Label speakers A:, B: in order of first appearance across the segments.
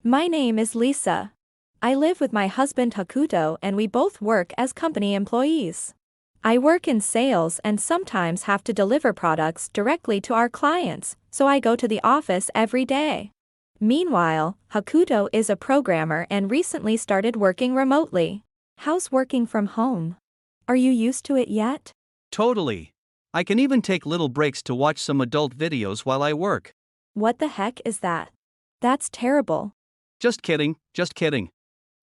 A: My name is Lisa. I live with my husband Hakuto and we both work as company employees. I work in sales and sometimes have to deliver products directly to our clients, so I go to the office every day. Meanwhile, Hakuto is a programmer and recently started working remotely. How's working from home? Are you used to it yet?
B: Totally. I can even take little breaks to watch some adult videos while I work.
A: What the heck is that? That's terrible.
B: Just kidding, just kidding.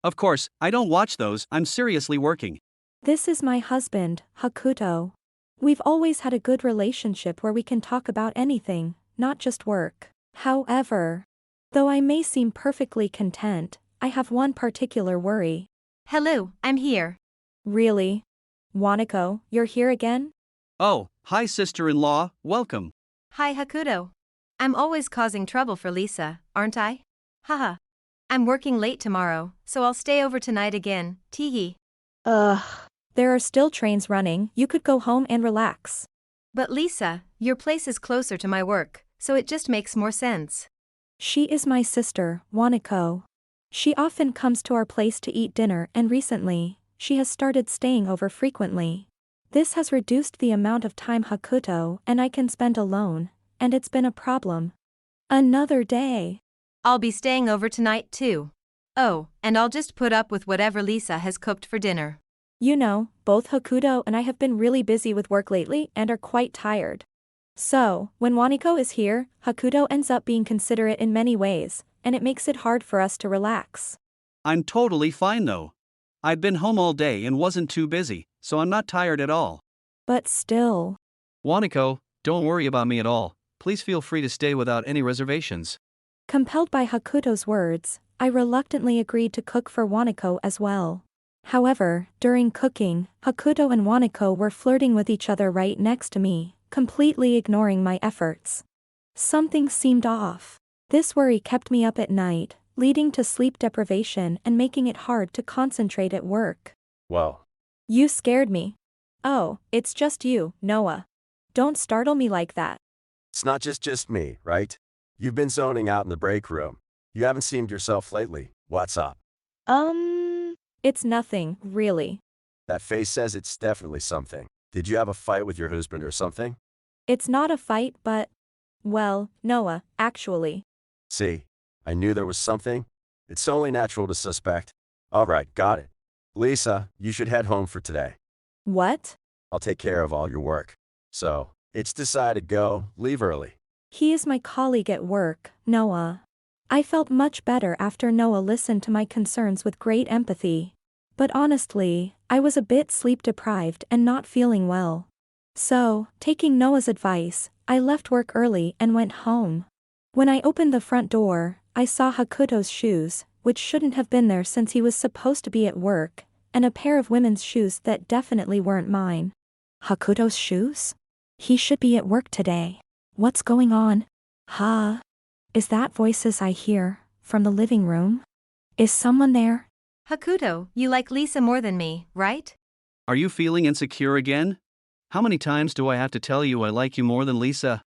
B: Of course, I don't watch those, I'm seriously working.
A: This is my husband, Hakuto. We've always had a good relationship where we can talk about anything, not just work. However, though I may seem perfectly content, I have one particular worry.
C: Hello, I'm here.
A: Really? Wanako, you're here again?
B: Oh, hi sister-in-law, welcome.
C: Hi Hakuto. I'm always causing trouble for Lisa, aren't I? Haha. I'm working late tomorrow, so I'll stay over tonight again, teehee.
A: Ugh. There are still trains running, you could go home and relax.
C: But Lisa, your place is closer to my work, so it just makes more sense.
A: She is my sister, Wanako. She often comes to our place to eat dinner and recently, she has started staying over frequently. This has reduced the amount of time Hakuto and I can spend alone, and it's been a problem. Another day.
C: I'll be staying over tonight too. Oh, and I'll just put up with whatever Lisa has cooked for dinner.
A: You know, both Hakuto and I have been really busy with work lately and are quite tired. So, when Waniko is here, Hakuto ends up being considerate in many ways, and it makes it hard for us to relax.
B: I'm totally fine though. I'd been home all day and wasn't too busy, so I'm not tired at all.
A: But still.
B: Wanako, don't worry about me at all. Please feel free to stay without any reservations.
A: Compelled by Hakuto's words, I reluctantly agreed to cook for Wanako as well. However, during cooking, Hakuto and Wanako were flirting with each other right next to me, completely ignoring my efforts. Something seemed off. This worry kept me up at night, leading to sleep deprivation and making it hard to concentrate at work.
D: Well,
A: You scared me. Oh, it's just you, Noah. Don't startle me like that.
D: it's not just me, right? You've been zoning out in the break room. You haven't seemed yourself lately. What's up?
A: It's nothing, really.
D: That face says it's definitely something. Did you have a fight with your husband or something?
A: It's not a fight but, well, Noah, actually.
D: See, I knew there was something. It's only natural to suspect. Alright, got it. Lisa, you should head home for today.
A: What?
D: I'll take care of all your work. So, it's decided go, leave early.
A: He is my colleague at work, Noah. I felt much better after Noah listened to my concerns with great empathy. But honestly, I was a bit sleep deprived and not feeling well. So, taking Noah's advice, I left work early and went home. When I opened the front door, I saw Hakuto's shoes, which shouldn't have been there since he was supposed to be at work, and a pair of women's shoes that definitely weren't mine. Hakuto's shoes? He should be at work today. What's going on? Huh? Is that voices I hear from the living room? Is someone there?
C: Hakuto, you like Lisa more than me, right?
B: Are you feeling insecure again? How many times do I have to tell you I like you more than Lisa?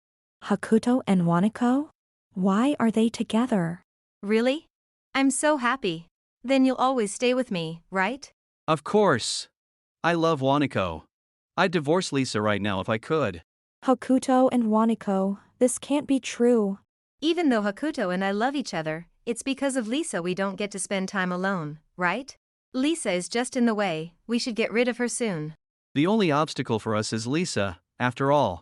A: Hakuto and Wanako? Why are they together?
C: Really? I'm so happy. Then you'll always stay with me, right?
B: Of course. I love Wanako. I'd divorce Lisa right now if I could.
A: Hakuto and Wanako, this can't be true.
C: Even though Hakuto and I love each other, it's because of Lisa we don't get to spend time alone, right? Lisa is just in the way, we should get rid of her soon.
B: The only obstacle for us is Lisa, after all.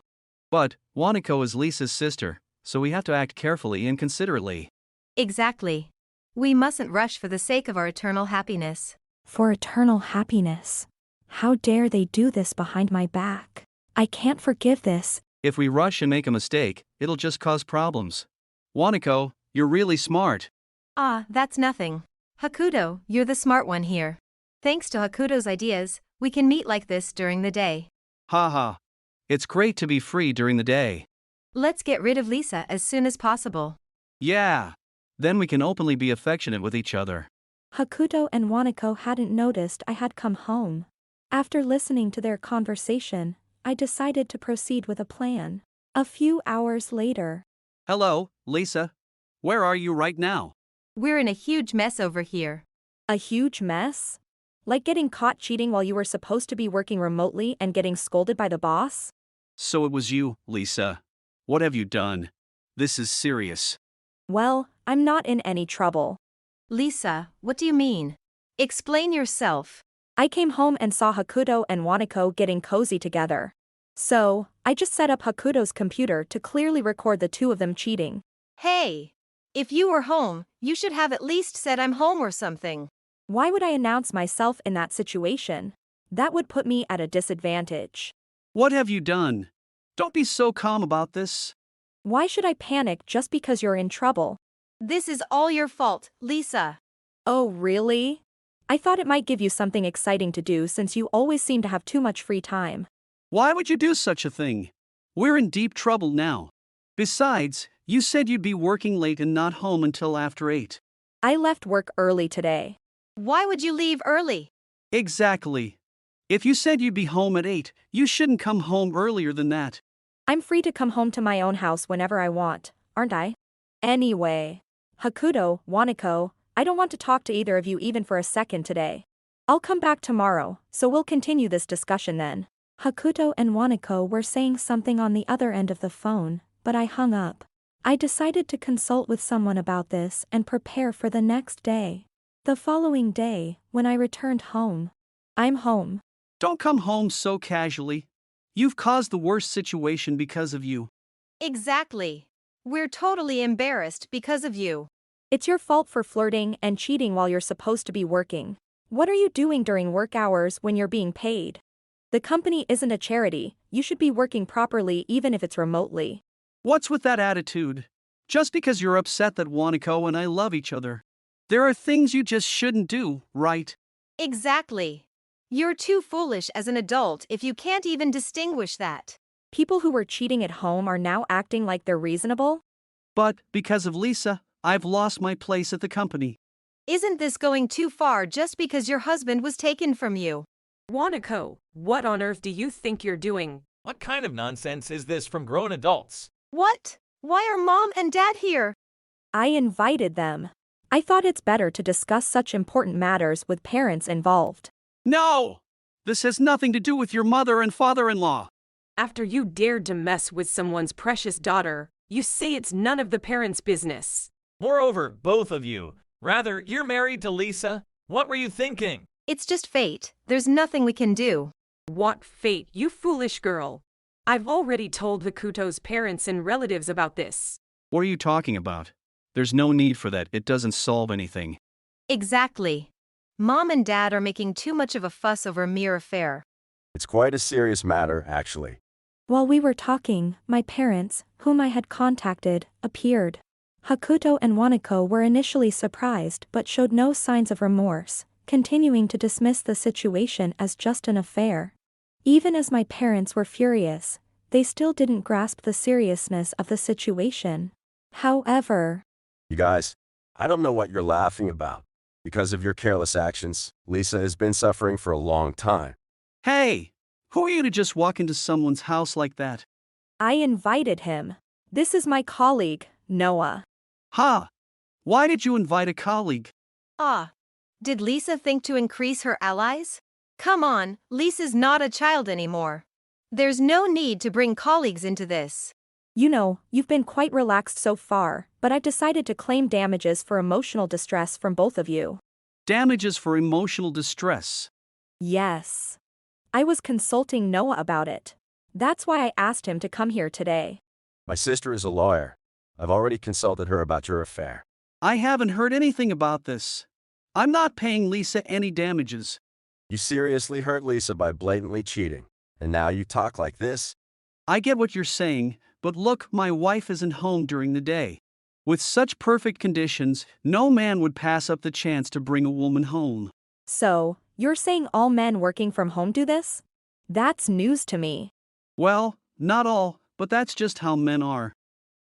B: But, Wanako is Lisa's sister, so we have to act carefully and considerately.
C: Exactly. We mustn't rush for the sake of our eternal happiness.
A: For eternal happiness. How dare they do this behind my back? I can't forgive this.
B: If we rush and make a mistake, it'll just cause problems. Wanako, you're really smart.
C: Ah, that's nothing. Hakuto, you're the smart one here. Thanks to Hakuto's ideas, we can meet like this during the day.
B: Haha. It's great to be free during the day.
C: Let's get rid of Lisa as soon as possible.
B: Yeah. Then we can openly be affectionate with each other.
A: Hakuto and Wanako hadn't noticed I had come home. After listening to their conversation, I decided to proceed with a plan. A few hours later.
B: Hello, Lisa. Where are you right now?
C: We're in a huge mess over here.
A: A huge mess? Like getting caught cheating while you were supposed to be working remotely and getting scolded by the boss?
B: So it was you, Lisa. What have you done? This is serious.
A: Well, I'm not in any trouble.
C: Lisa, what do you mean? Explain yourself.
A: I came home and saw Hakuto and Wanako getting cozy together. So, I just set up Hakuto's computer to clearly record the two of them cheating.
C: Hey! If you were home, you should have at least said I'm home or something.
A: Why would I announce myself in that situation? That would put me at a disadvantage.
B: What have you done? Don't be so calm about this.
A: Why should I panic just because you're in trouble?
C: This is all your fault, Lisa.
A: Oh, really? I thought it might give you something exciting to do since you always seem to have too much free time.
B: Why would you do such a thing? We're in deep trouble now. Besides, you said you'd be working late and not home until after 8.
A: I left work early today.
C: Why would you leave early?
B: Exactly. If you said you'd be home at 8, you shouldn't come home earlier than that.
A: I'm free to come home to my own house whenever I want, aren't I? Anyway, Hakuto, Wanako, I don't want to talk to either of you even for a second today. I'll come back tomorrow, so we'll continue this discussion then. Hakuto and Wanako were saying something on the other end of the phone, but I hung up. I decided to consult with someone about this and prepare for the next day. The following day, when I returned home. I'm home.
B: Don't come home so casually. You've caused the worst situation because of you.
C: Exactly. We're totally embarrassed because of you.
A: It's your fault for flirting and cheating while you're supposed to be working. What are you doing during work hours when you're being paid? The company isn't a charity, you should be working properly even if it's remotely.
B: What's with that attitude? Just because you're upset that Wanako and I love each other. There are things you just shouldn't do, right?
C: Exactly. You're too foolish as an adult if you can't even distinguish that.
A: People who were cheating at home are now acting like they're reasonable?
B: But, because of Lisa, I've lost my place at the company.
C: Isn't this going too far just because your husband was taken from you?
E: Wanako, what on earth do you think you're doing?
F: What kind of nonsense is this from grown adults?
C: What? Why are Mom and Dad here?
A: I invited them. I thought it's better to discuss such important matters with parents involved.
B: No! This has nothing to do with your mother and father-in-law.
E: After you dared to mess with someone's precious daughter, you say it's none of the parents' business.
F: Moreover, both of you, rather, you're married to Lisa. What were you thinking?
C: It's just fate. There's nothing we can do.
E: What fate, you foolish girl. I've already told Hakuto's parents and relatives about this.
B: What are you talking about? There's no need for that, it doesn't solve anything.
C: Exactly. Mom and Dad are making too much of a fuss over a mere affair.
D: It's quite a serious matter, actually.
A: While we were talking, my parents, whom I had contacted, appeared. Hakuto and Wanako were initially surprised but showed no signs of remorse, continuing to dismiss the situation as just an affair. Even as my parents were furious, they still didn't grasp the seriousness of the situation. However,
D: You guys, I don't know what you're laughing about. Because of your careless actions, Lisa has been suffering for a long time.
B: Hey! Who are you to just walk into someone's house like that?
A: I invited him. This is my colleague, Noah.
B: Ha! Why did you invite a colleague?
C: Ah. Did Lisa think to increase her allies? Come on, Lisa's not a child anymore. There's no need to bring colleagues into this.
A: You know, you've been quite relaxed so far, but I've decided to claim damages for emotional distress from both of you.
B: Damages for emotional distress.
A: Yes. I was consulting Noah about it. That's why I asked him to come here today.
D: My sister is a lawyer. I've already consulted her about your affair.
B: I haven't heard anything about this. I'm not paying Lisa any damages.
D: You seriously hurt Lisa by blatantly cheating. And now you talk like this?
B: I get what you're saying, but look, my wife isn't home during the day. With such perfect conditions, no man would pass up the chance to bring a woman home.
A: So, you're saying all men working from home do this? That's news to me.
B: Well, not all, but that's just how men are.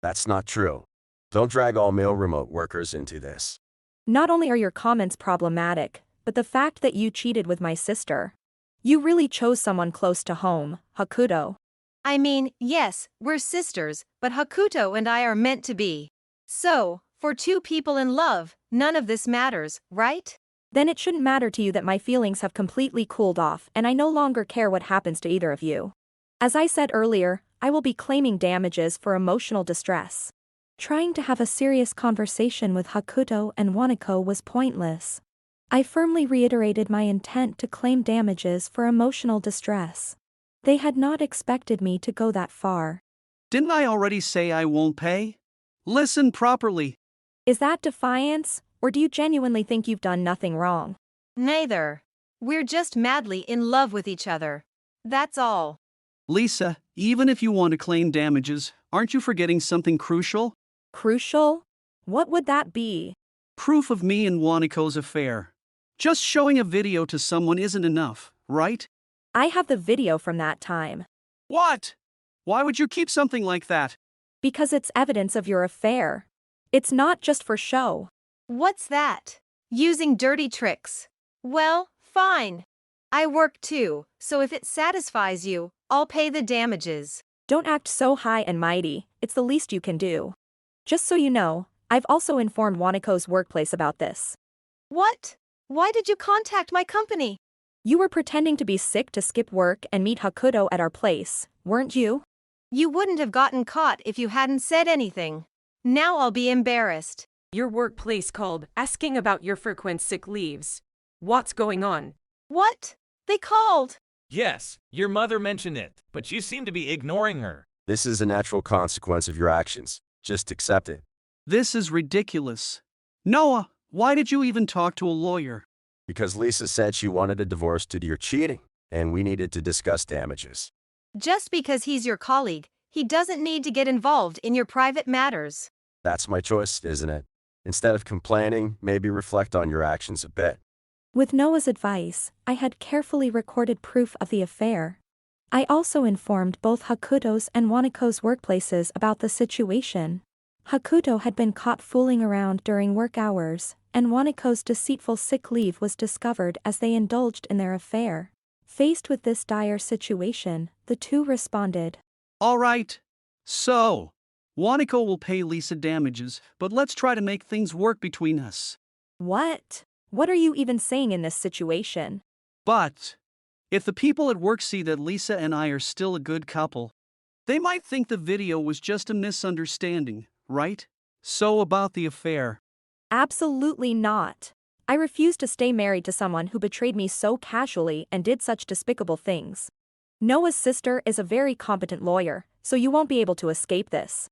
D: That's not true. Don't drag all male remote workers into this.
A: Not only are your comments problematic, but the fact that you cheated with my sister. You really chose someone close to home, Hakuto.
C: I mean, yes, we're sisters, but Hakuto and I are meant to be. So, for two people in love, None of this matters, right?
A: Then it shouldn't matter to you that my feelings have completely cooled off and I no longer care what happens to either of you. As I said earlier, I will be claiming damages for emotional distress. Trying to have a serious conversation with Hakuto and Wanako was pointless. I firmly reiterated my intent to claim damages for emotional distress. They had not expected me to go that far.
B: Didn't I already say I won't pay? Listen properly.
A: Is that defiance, or do you genuinely think you've done nothing wrong?
C: Neither. We're just madly in love with each other. That's all.
B: Lisa, even if you want to claim damages, aren't you forgetting something crucial?
A: Crucial? What would that be?
B: Proof of me and Wanako's affair. Just showing a video to someone isn't enough, right?
A: I have the video from that time.
B: What? Why would you keep something like that?
A: Because it's evidence of your affair. It's not just for show.
C: What's that? Using dirty tricks. Well, fine. I work too, so if it satisfies you, I'll pay the damages.
A: Don't act so high and mighty, it's the least you can do. Just so you know, I've also informed Wanako's workplace about this.
C: What? Why did you contact my company?
A: You were pretending to be sick to skip work and meet Hakuto at our place, weren't you?
C: You wouldn't have gotten caught if you hadn't said anything. Now I'll be embarrassed.
E: Your workplace called, asking about your frequent sick leaves. What's going on?
C: What? They called.
F: Yes, your mother mentioned it, but you seem to be ignoring her.
D: This is a natural consequence of your actions. Just accept it.
B: This is ridiculous. Noah, why did you even talk to a lawyer?
D: Because Lisa said she wanted a divorce due to your cheating, and we needed to discuss damages.
C: Just because he's your colleague, he doesn't need to get involved in your private matters.
D: That's my choice, isn't it? Instead of complaining, maybe reflect on your actions a bit.
A: With Noah's advice, I had carefully recorded proof of the affair. I also informed both Hakuto's and Wanako's workplaces about the situation. Hakuto had been caught fooling around during work hours, and Wanako's deceitful sick leave was discovered as they indulged in their affair. Faced with this dire situation, the two responded.
B: All right. So, Wanako will pay Lisa damages, but let's try to make things work between us.
A: What? What are you even saying in this situation?
B: But, if the people at work see that Lisa and I are still a good couple, they might think the video was just a misunderstanding, right? So about the affair.
A: Absolutely not. I refuse to stay married to someone who betrayed me so casually and did such despicable things. Noah's sister is a very competent lawyer, so you won't be able to escape this.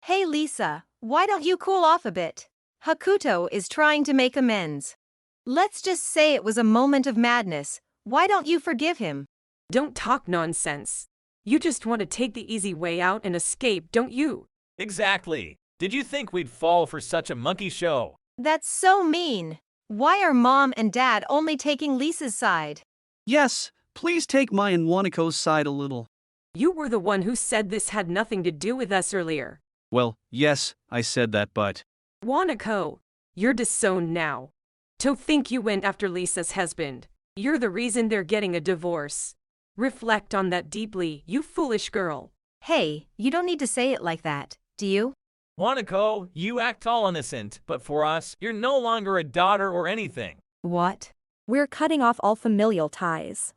C: Hey Lisa, why don't you cool off a bit? Hakuto is trying to make amends. Let's just say it was a moment of madness. Why don't you forgive him?
E: Don't talk nonsense. You just want to take the easy way out and escape, don't you?
F: Exactly. Did you think we'd fall for such a monkey show?
C: That's so mean. Why are Mom and Dad only taking Lisa's side?
B: Yes, please take my and Wanako's side a little.
E: You were the one who said this had nothing to do with us earlier.
B: Well, yes, I said that, but...
E: Wanako, you're disowned now. To think you went after Lisa's husband. You're the reason they're getting a divorce. Reflect on that deeply, you foolish girl.
C: Hey, you don't need to say it like that, do you?
F: Wanako, you act all innocent, but for us, you're no longer a daughter or anything.
C: What?
A: We're cutting off all familial ties.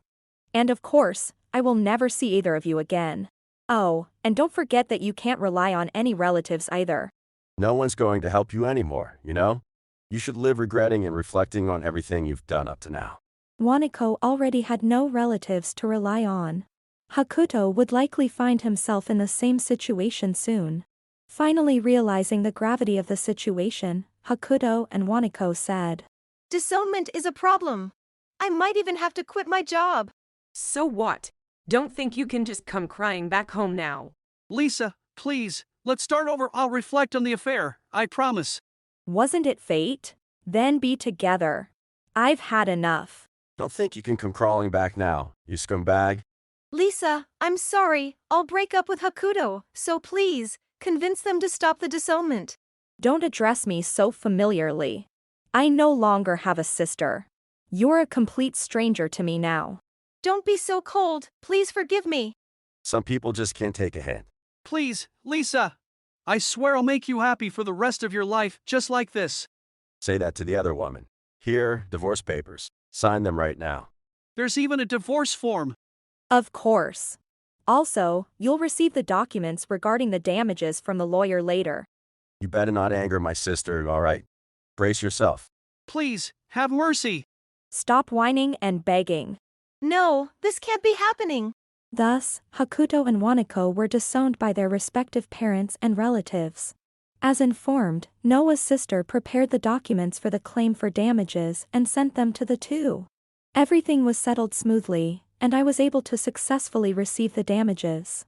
A: And of course, I will never see either of you again. Oh, and don't forget that you can't rely on any relatives either.
D: No one's going to help you anymore, you know? You should live regretting and reflecting on everything you've done up to now.
A: Wanako already had no relatives to rely on. Hakuto would likely find himself in the same situation soon. Finally realizing the gravity of the situation, Hakuto and Wanako said,
C: Disownment is a problem. I might even have to quit my job.
E: So what? Don't think you can just come crying back home now.
B: Lisa, please, let's start over. I'll reflect on the affair, I promise.
A: Wasn't it fate? Then be together. I've had enough.
D: Don't think you can come crawling back now, you scumbag.
C: Lisa, I'm sorry. I'll break up with Hakuto, so please, convince them to stop the disownment.
A: Don't address me so familiarly. I no longer have a sister. You're a complete stranger to me now.
C: Don't be so cold. Please forgive me.
D: Some people just can't take a hint.
B: Please, Lisa. I swear I'll make you happy for the rest of your life, just like this.
D: Say that to the other woman. Here, divorce papers. Sign them right now.
B: There's even a divorce form.
A: Of course. Also, you'll receive the documents regarding the damages from the lawyer later.
D: You better not anger my sister, all right? Brace yourself.
B: Please, have mercy.
A: Stop whining and begging.
C: No, this can't be happening.
A: Thus, Hakuto and Wanako were disowned by their respective parents and relatives. As informed, Noah's sister prepared the documents for the claim for damages and sent them to the two. Everything was settled smoothly, and I was able to successfully receive the damages.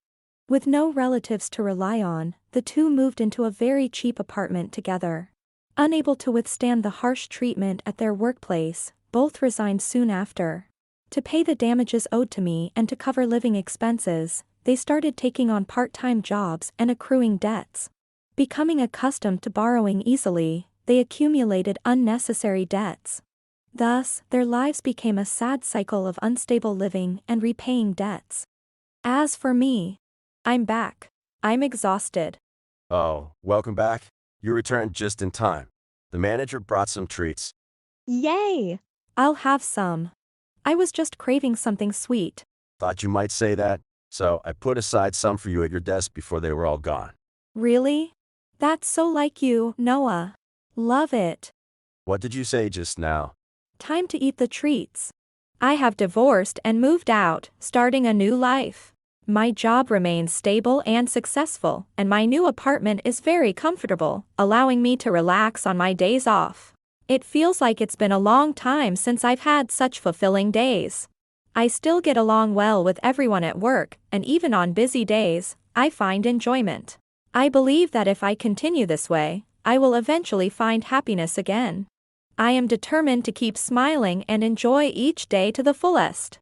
A: With no relatives to rely on, the two moved into a very cheap apartment together. Unable to withstand the harsh treatment at their workplace, both resigned soon after. To pay the damages owed to me and to cover living expenses, they started taking on part-time jobs and accruing debts. Becoming accustomed to borrowing easily, they accumulated unnecessary debts. Thus, their lives became a sad cycle of unstable living and repaying debts. As for me, I'm back. I'm exhausted.
D: Oh, welcome back. You returned just in time. The manager brought some treats.
A: Yay! I'll have some. I was just craving something sweet.
D: Thought you might say that, so I put aside some for you at your desk before they were all gone.
A: Really? That's so like you, Noah. Love it.
D: What did you say just now?
A: Time to eat the treats. I have divorced and moved out, starting a new life. My job remains stable and successful, and my new apartment is very comfortable, allowing me to relax on my days off. It feels like it's been a long time since I've had such fulfilling days. I still get along well with everyone at work, and even on busy days, I find enjoyment. I believe that if I continue this way, I will eventually find happiness again. I am determined to keep smiling and enjoy each day to the fullest.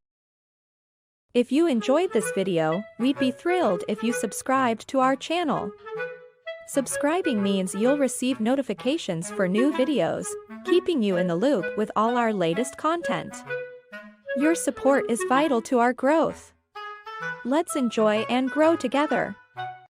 A: If you enjoyed this video, we'd be thrilled if you subscribed to our channel. Subscribing means you'll receive notifications for new videos, keeping you in the loop with all our latest content. Your support is vital to our growth. Let's enjoy and grow together.